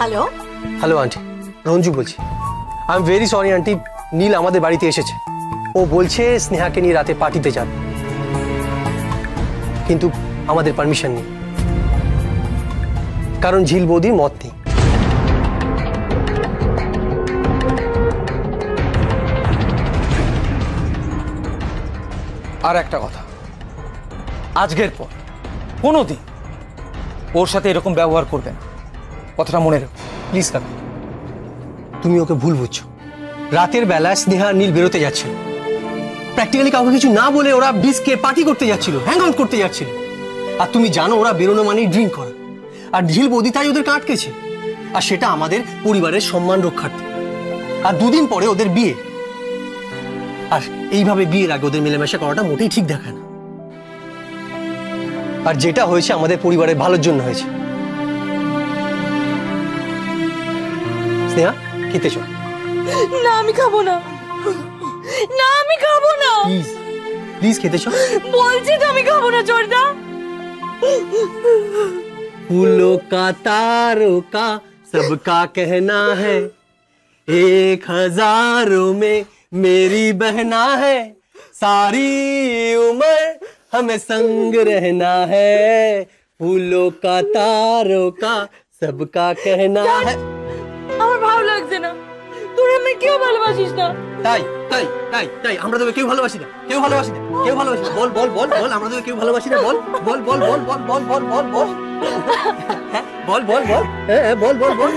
Hello hello aunty, Ranju বলছি। I am very sorry aunty, Neel আমাদের বাড়িতে এসেছে। ও বলছে স্নেহাকে নিয়ে রাতে পার্টিতে যাবে, কিন্তু আমাদের পারমিশন নেই, কারণ ঝিল বৌদির মত নেই। আর একটা কথা, আজকের পর কোনোদিন ওর সাথে এরকম ব্যবহার করবে না, কথাটা মনে রেখো প্লিজ। কাকা তুমি ওকে ভুল বুঝছো। রাতের বেলা স্নেহা নীল বেরোতে যাচ্ছিল, প্র্যাকটিক্যালি কাউকে কিছু না বলে ওরা বিস্কে পার্টি করতে যাচ্ছিল, হ্যাং আউট করতে যাচ্ছিল। আর তুমি জানো ওরা বেরোনো মানেই ড্রিঙ্ক করা, আর ঝিল বৌদি তাই ওদেরকে আটকেছে, আর সেটা আমাদের পরিবারের সম্মান রক্ষার্থে। আর দুদিন পরে ওদের বিয়ে, আর এইভাবে বিয়ের আগে ওদের মেলামেশা করাটা মোটেই ঠিক দেখায় না। আর যেটা হয়েছে আমাদের পরিবারের ভালোর জন্য হয়েছে। স্নেহা খেতে চল। না আমি খাবো না, না আমি খাবো না, প্লিজ প্লিজ খেতে চল বলছি তো আমি খাবো না। চোরদা फूलों का तारों का सबका कहना है, 1000 में मेरी बहना है, सारी उम्र हमें संग रहना है, फूलों का तारों का सबका कहना है। আমার ভালো লাগছে না, তোরা আমি কেউ ভালোবাসিস না। তাই তাই তাই তাই আমরা তোকে কেউ ভালোবাসি না, কেউ ভালোবাসি না, কেউ ভালোবাসি না। বল বল বল বল, আমরা তোকে কেউ ভালোবাসি না। বল বল বল বল বল বল বল বল বল বল বল বল, হ্যাঁ বল বল বল।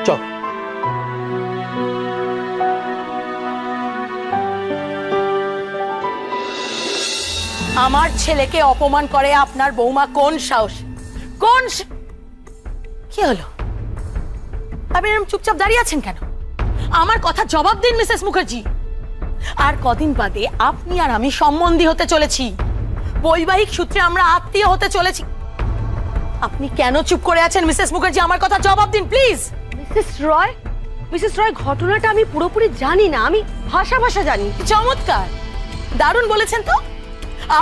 চল আমার ছেলেকে অপমান করে আপনার বৌমা কোন সাহস? কোন কি হলো? আপনি এরকম চুপচাপ দাঁড়িয়ে আছেন কেন? আমার কথা জবাব দিন মিসেস মুখার্জি। আর কদিন বাদে আপনি আর আমি সম্বন্ধী হতে চলেছি, বৈবাহিক সূত্রে আমরা আত্মীয় হতে চলেছি। আপনি কেন চুপ করে আছেন মিসেস মুখার্জি? আমার কথা জবাব দিন প্লিজ। মিসেস রয় ঘটনাটা আমি পুরোপুরি জানি না, আমি ভাষা জানি। চমৎকার, দারুণ বলেছেন তো।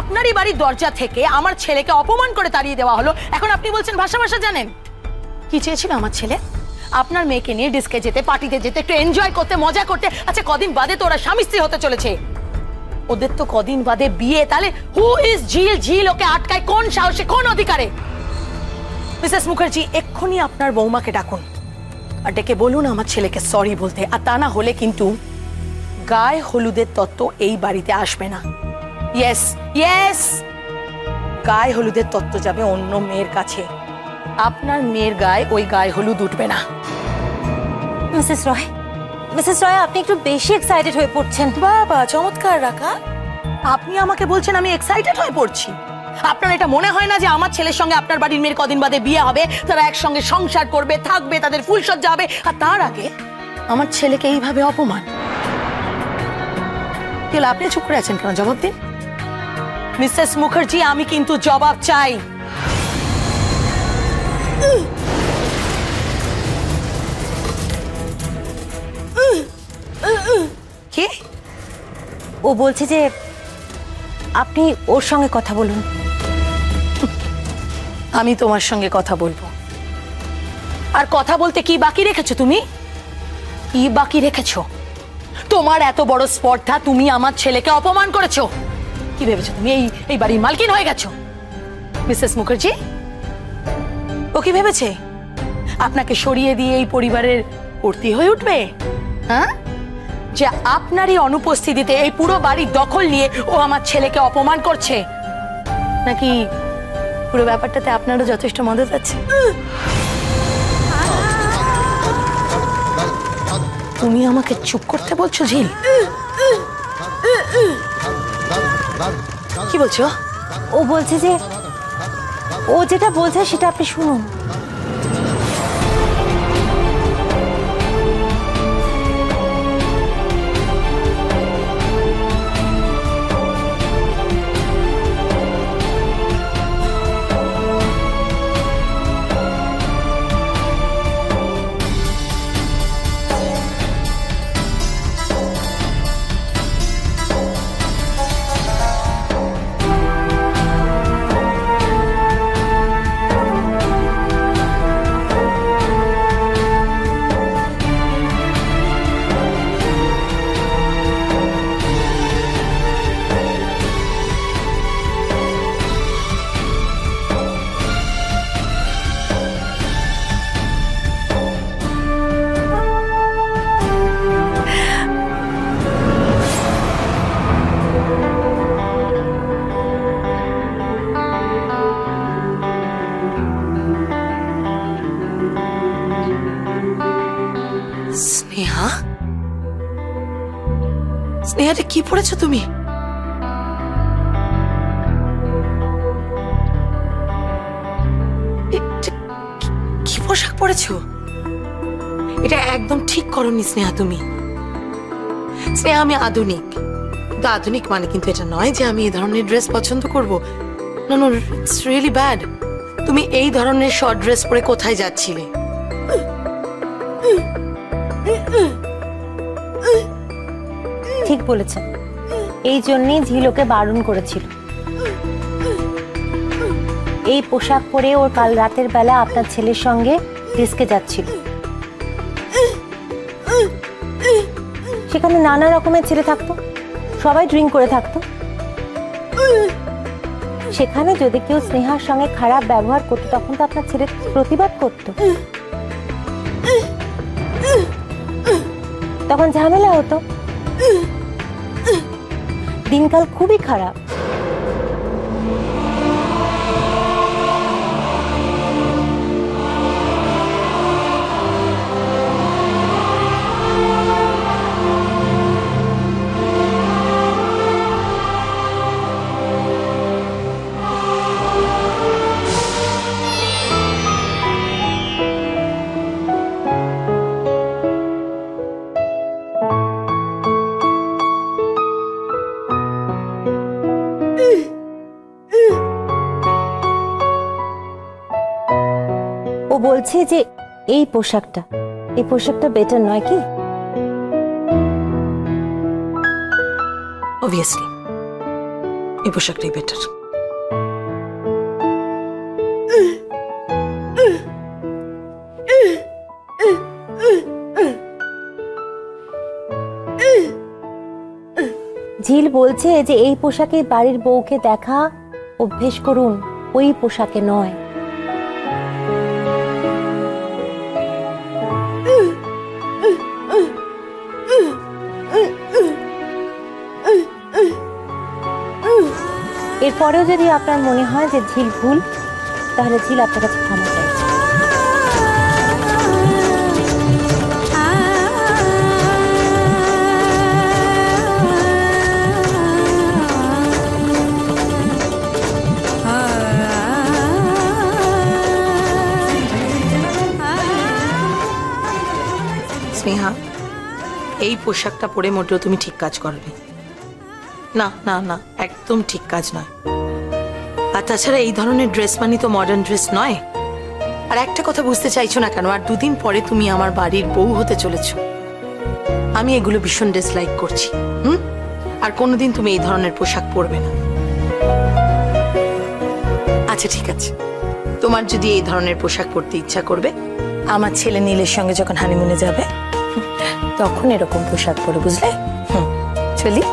আপনারই বাড়ির দরজা থেকে আমার ছেলেকে অপমান করে তাড়িয়ে দেওয়া হলো, এখন আপনি বলছেন ভাষা জানেন। কি চেয়েছিল আমার ছেলে? আপনার মেয়েকে নিয়ে ডিস্কে যেতে, পার্টিতে যেতে, একটু এনজয় করতে, মজা করতে। আচ্ছা কদিন বাদে তো ওরা স্বামী স্ত্রী হতে চলেছে, ওদের তো কদিন বাদে বিয়ে। তাহলে হু ইজ ঝিল? ঝিল ওকে আটকায় কোন সাহসে, কোন অধিকারে? মিসেস মুখার্জি এক্ষুনি আপনার বৌমাকে ডাকুন আর ডেকে বলুন আমার ছেলেকে সরি বলতে, আর তা না হলে কিন্তু গায়ে হলুদের তত্ত্ব এই বাড়িতে আসবে না। ইয়েস ইয়েস, গায়ে হলুদের তত্ত্ব যাবে অন্য মেয়ের কাছে, আপনার মেয়ের গায়ে ওই গায়ে হলুদ উঠবে না। মিসেস রয় আপনি একটু বেশি এক্সাইটেড হয়ে পড়ছেন। বাবা চমৎকার রাখা, আপনি আমাকে বলছেন আমি এক্সাইটেড হয়ে পড়ছি? আপনার এটা মনে হয় না যে আমার ছেলের সঙ্গে আপনার বাড়ির মেয়ের কদিন বাদে বিয়ে হবে, তারা একসঙ্গে সংসার করবে, থাকবে, তাদের ফুলসজ্জা হবে, আর তার আগে আমার ছেলেকে এইভাবে অপমান? আপনি চুপ করে আছেন কেন? জবাব দিন মিসেস মুখার্জি, আমি কিন্তু জবাব চাই। কি? ও বলছে যে আপনি ওর সঙ্গে কথা বলুন। আমি তোমার সঙ্গে কথা বলবো। আর কথা বলতে কি বাকি রেখেছো তুমি? কি বাকি রেখেছো? তোমার এত বড় স্পর্ধা, তুমি আমার ছেলেকে অপমান করেছো। কি ভেবেছো তুমি এই বাড়ির মালকিন হয়ে গেছো? মিসেস মুখার্জি ও কি ভেবেছে আপনাকে সরিয়ে দিয়ে এই পরিবারের কর্ত্রী হয়ে উঠবে? হ্যাঁ, যে আপনারই অনুপস্থিতিতে এই পুরো বাড়ির দখল নিয়ে ও আমার ছেলেকে অপমান করছে? নাকি পুরো ব্যাপারটাতে আপনারও যথেষ্ট মদত আছে? তুমি আমাকে চুপ করতে বলছো ঝিল? কি বলছো? ও বলছে যে ও যেটা বলছে সেটা আপনি শুনুন। স্নেহা, স্নেহাটা কি পড়েছো তুমি? কি পোশাক পরেছো? এটা একদম ঠিক করোনি স্নেহা তুমি। স্নেহা, আমি আধুনিক, কিন্তু আধুনিক মানে কিন্তু এটা নয় যে আমি এই ধরনের ড্রেস পছন্দ করব। No no, it's really bad. তুমি এই ধরনের শর্ট ড্রেস পরে কোথায় যাচ্ছিলে? ঠিক বলেছেন, এই জন্যই ঝিল ওকে বারণ করেছিল। এই পোশাক পরে ওর কাল রাতের বেলা আপনার ছেলের সঙ্গে ডিস্কে যাচ্ছিল। সেখানে নানা রকমের ছেলে থাকতো, সবাই ড্রিঙ্ক করে থাকতো। সেখানে যদি কেউ স্নেহার সঙ্গে খারাপ ব্যবহার করতো তখন তো আপনার ছেলে প্রতিবাদ করতো, তখন ঝামেলা হতো। দিনকাল খুবই খারাপ। ও বলছে যে এই পোশাকটা বেটার নয় কি? অবভিয়াসলি এই পোশাকটাই বেটার। ঝিল বলছে যে এই পোশাকে বাড়ির বউকে দেখা অভ্যেস করুন, ওই পোশাকে নয়। এরপরেও যদি আপনার মনে হয় যে ঝিল ভুল, তাহলে ঝিল আপনার কাছে ক্ষমা চাইছে। স্নেহা, এই পোশাকটা পরে মোটেও তুমি ঠিক কাজ করবে না। না না, একদম ঠিক কাজ নয়। আর তাছাড়া এই ধরনের ড্রেস মানে তো মডার্ন ড্রেস নয়। আর একটা কথা বুঝতে চাইছো না কেন? আর দুদিন পরে তুমি আমার বাড়ির বউ হতে চলেছো। আমি এগুলো ভীষণ ডিসলাইক করছি। আর কোনোদিন তুমি এই ধরনের পোশাক পরবে না। আচ্ছা ঠিক আছে, তোমার যদি এই ধরনের পোশাক পরতে ইচ্ছা করবে, আমার ছেলে নীলের সঙ্গে যখন হানিমুনে যাবে তখন এরকম পোশাক পরে, বুঝলে? চলি।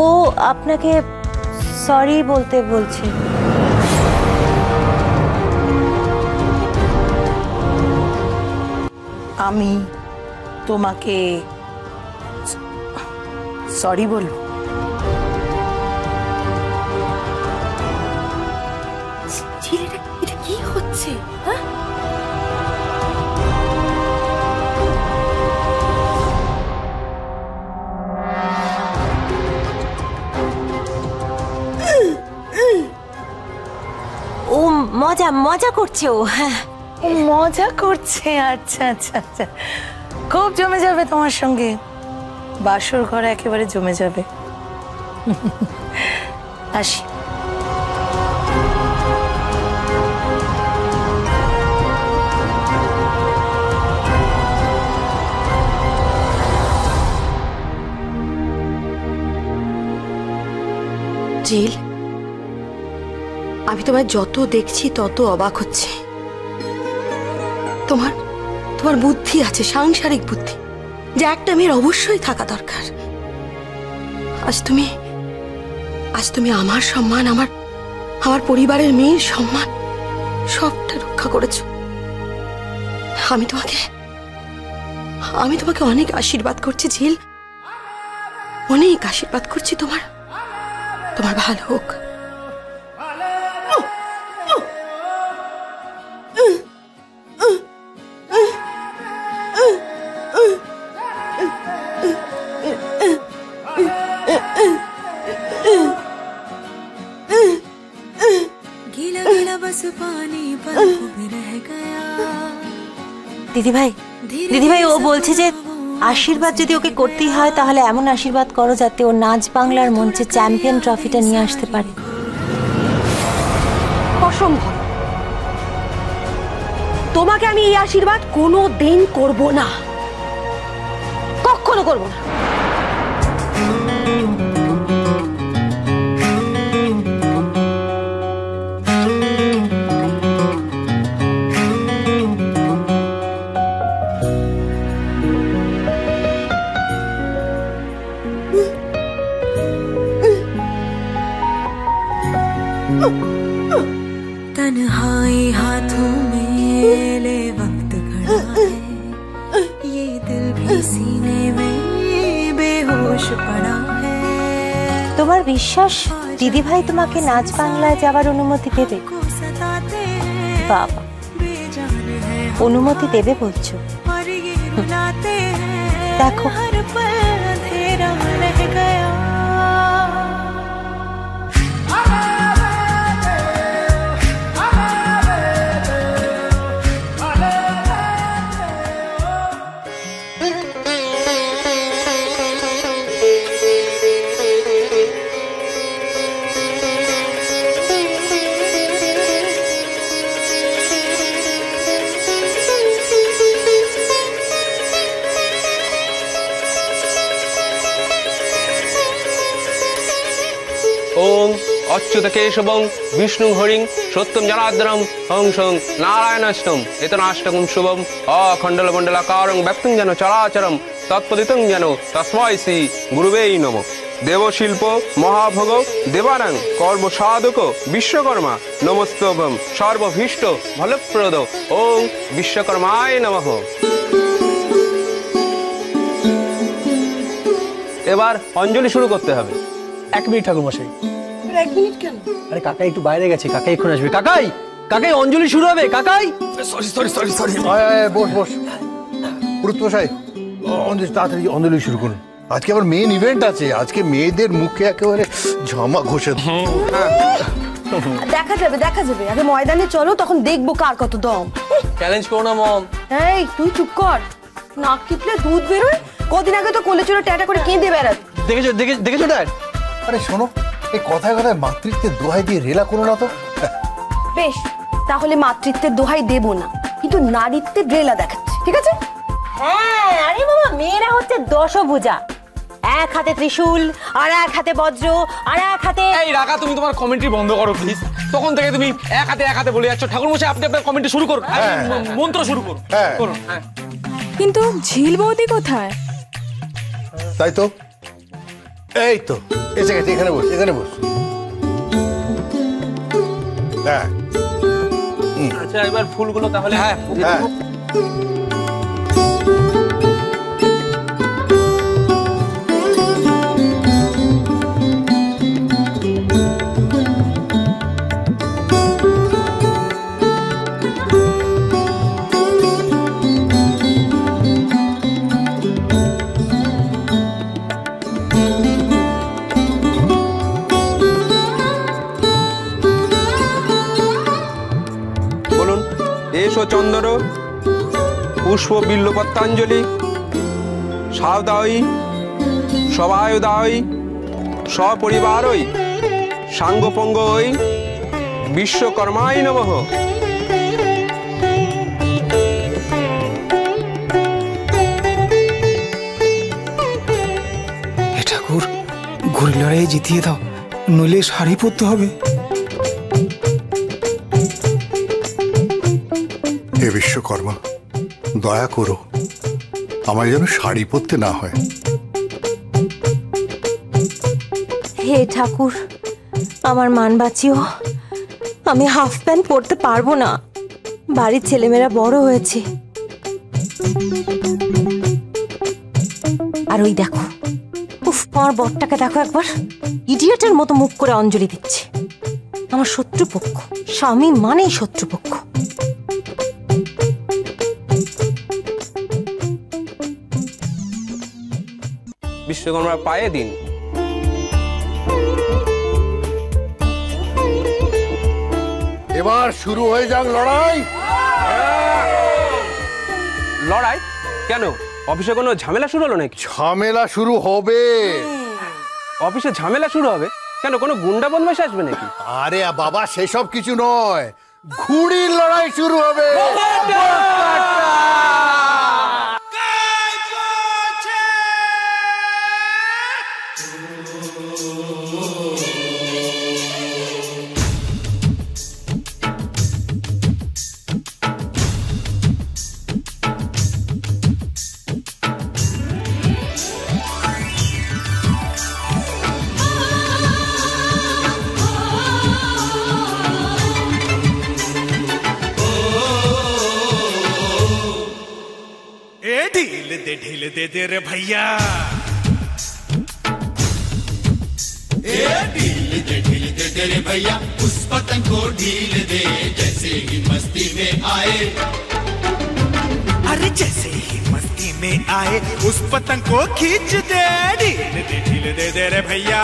ও আপনাকে সরি বলতে বলছে। আমি তোমাকে সরি বলবো? এটা কি হচ্ছে? হ্যাঁ, ও মজা করছে ও। হ্যাঁ, মজা করছে। আচ্ছা আচ্ছা আচ্ছা, খুব জমে যাবে তোমার সঙ্গে বাসর ঘর, একেবারে জমে যাবে। আসি। জিল, আমি তোমায় যত দেখছি তত অবাক হচ্ছে। তোমার বুদ্ধি আছে, সাংসারিক বুদ্ধি, যে একটা মেয়ের অবশ্যই থাকা দরকার। আজ তুমি আমার সম্মান, আমার পরিবারের মেয়ের সম্মান সবটা রক্ষা করেছো। আমি তোমাকে অনেক আশীর্বাদ করছি ঝিল, অনেক আশীর্বাদ করছি তোমার, তোমার ভালো হোক। দিদিভাই ও বলছে যে আশীর্বাদ যদি ওকে করতেই হয় তাহলে এমন আশীর্বাদ করো যাতে ও নাচ বাংলার মঞ্চে চ্যাম্পিয়ন ট্রফিটা নিয়ে আসতে পারে। অসম্ভব, তোমাকে আমি এই আশীর্বাদ কোনো দিন করবো না, কখনো করবো না। तन्हाई हाथों में ले वक्त खड़ा है, ये दिल भी सीने में बेहोश पड़ा है। তোমার বিশ্বাস দিদিভাই তোমাকে নাচ বাংলায় যাওয়ার অনুমতি দেবে? বাবা, অনুমতি দেবে বলছো? দেখো ओम अच्युत केशवं विष्णु हरिं सत्यं जनार्दनं हंसं नारायणाष्टम एतनाष्टकं शुभम अखंडल मंडलाकारं व्यक्तं जन चराचरं तत्पदितं जन तस्मै श्री गुरुवे नमः। देवशिल्प महाभोग देवानां कर्म साधक विश्वकर्मा नमस्तभं सर्वभीष्ट फलप्रद ओम विश्वकर्माय नमः। এবার অঞ্জলি শুরু করতে হবে। 1 মিনিট ঠাকুর মশাই। 1 মিনিট কেন? আরে কাকাই একটু বাইরে গেছে, কাকাই এখন আসবে। কাকাই, কাকাই অঞ্জলি শুরু হবে। কাকাই সরি বস পুরুত মশাই, অঞ্জলি তাড়াতাড়ি অঞ্জলি শুরু করুন। আজকে আবার মেইন ইভেন্ট আছে, আজকে মেয়েদের মুখে একেবারে ঝামা ঘষে দেখা যাবে, আগে ময়দানে চলো, তখন দেখবো কার কত দম। চ্যালেঞ্জ করো না মম। এই তুই চুপ কর, নাক টিপলে দুধ বেরোয়। কদিন আগে তো কোলে চড়ে ট্যাটা করে কেঁদে বেড়াত। দেখেছো ড্যাড? আরে শোনো, এই কথায় কথায় মাতৃত্বের দোহাই দিয়ে রেলা করো না তো। বেশ, তাহলে মাতৃত্বের দোহাই দেব না, কিন্তু নারীত্বের রেলা দেখাচ্ছি, ঠিক আছে? হ্যাঁ, আরে বাবা, মেয়েরা হচ্ছে দশভুজা। এক হাতে ত্রিশূল, আর এক হাতে বজ্র, আর এক হাতে। এই রাখা, তুমি তোমার কমেন্ট্রি বন্ধ করো প্লিজ। তখন থেকে তুমি এক হাতে বলে যাচ্ছ। ঠাকুর মশাই, আপনি আপনার কমেন্ট্রি শুরু করুন, মন্ত্র শুরু করুন। হ্যাঁ, কিন্তু ঝিল বৌদি কোথায়? তাই তো, এই তো এসে গেছে। এখানে বস। হ্যাঁ, আচ্ছা, এবার ফুলগুলো তাহলে। হ্যাঁ চন্দন পুষ্প বিল্লপত্রাঞ্জলি সাবদায়ী সবায়দায়ী সপরিবারই সাঙ্গপঙ্গই বিশ্বকর্মায় নমঃ। ঠাকুর, ঘুড়ি লড়াইয়ে জিতিয়ে দাও, নইলে শাড়ি পরতে হবে। হে বিশ্বকর্মা, দয়া করো, আমায় যেন শাড়ি পরতে না হয়। হে ঠাকুর, আমার মান বাঁচিও। আমি হাফ প্যান্ট পরতে পারবো না, বাড়ির ছেলেমেয়েরা বড় হয়েছে। আর ওই দেখো, উফ, আমার বরটাকে দেখো একবার, ইডিয়েটের মতো মুখ করে অঞ্জলি দিচ্ছে। আমার শত্রুপক্ষ, স্বামী মানেই শত্রুপক্ষ। বিশ্বকর্মার পায়ে দিন। এবার শুরু হয়ে যাক লড়াই। লড়াই কেন? অফিসে কোনো ঝামেলা শুরু হলো নাকি? ঝামেলা শুরু হবে। অফিসে ঝামেলা শুরু হবে কেন? কোনো গুন্ডা বদমাশ আসবে নাকি? আরে বাবা, সেসব কিছু নয়, ঘুড়ির লড়াই শুরু হবে। ढील दे दे रे भैया, ढील दे दे रे भैया, उस पतंग को ढील दे जैसे ही मस्ती में आए। अरे जैसे ही मस्ती में आए उस पतंग को खींच दे। ढील दे रे भैया।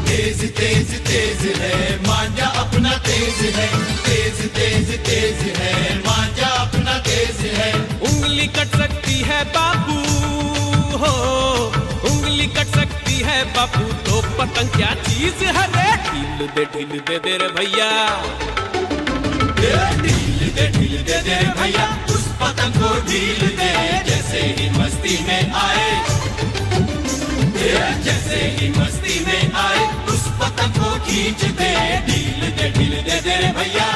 तेज तेज तेज है मांझा अपना तेज है, तेज तेज तेज है मांझा अपना तेज है। उंगली कट सकती है बाबू हो, उंगली कट सकती है बाबू, तो पतंग क्या चीज है रे। ढील दे रे भैया, ढील दे रे भैया, उस पतंग को ढील दे जैसे ही मस्ती में आए। जैसे ही मस्ती में आए उस पतंग को खींच दे। ढील दे रे भैया।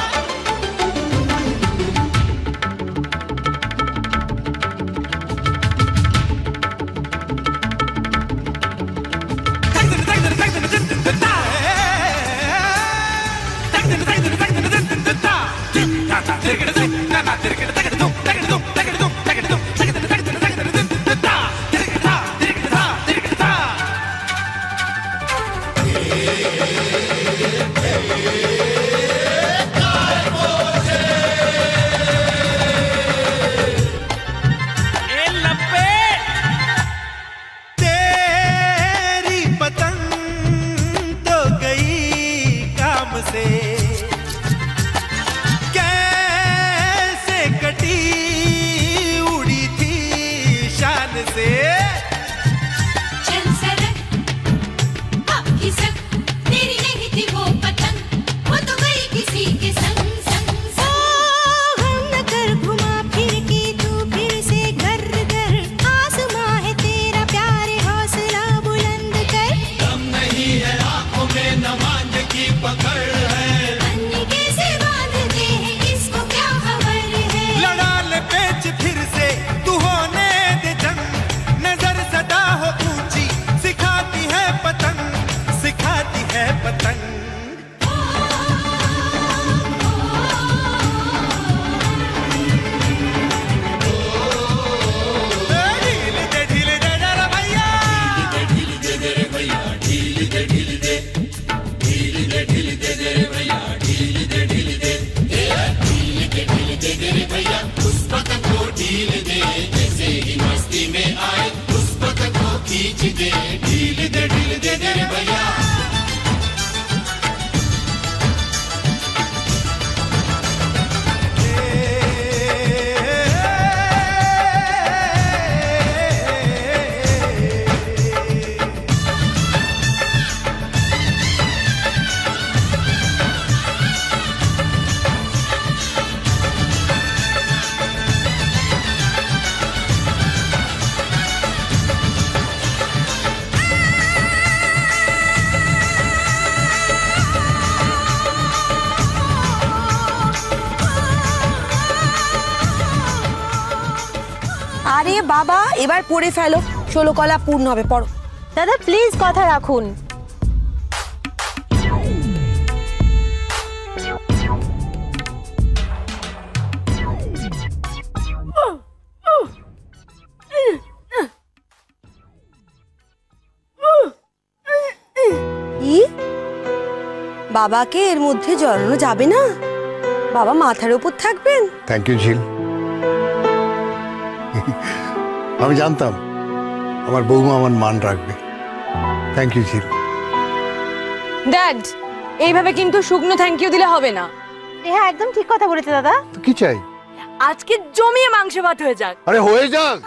আরে বাবা, এবার পড়ে ফেলো, 16 কলা পূর্ণ হবে, পড়ো। দাদা প্লিজ কথা রাখুন। বাবাকে এর মধ্যে জড়ানো যাবে না। বাবা মাথার উপর থাকবেন। থ্যাংক ইউ ঝিল। আমি জানতাম আমার বৌমা আমার মান রাখবে। থ্যাংক ইউ ঝিল। ড্যাড, এইভাবে কিন্তু শুকনো থ্যাংক ইউ দিলে হবে না। হ্যাঁ, একদম ঠিক কথা বলেছে দাদা। তো কি চাই? আজকে জমিয়ে মাংস ভাত হয়ে যাক। আরে হয়ে যাক।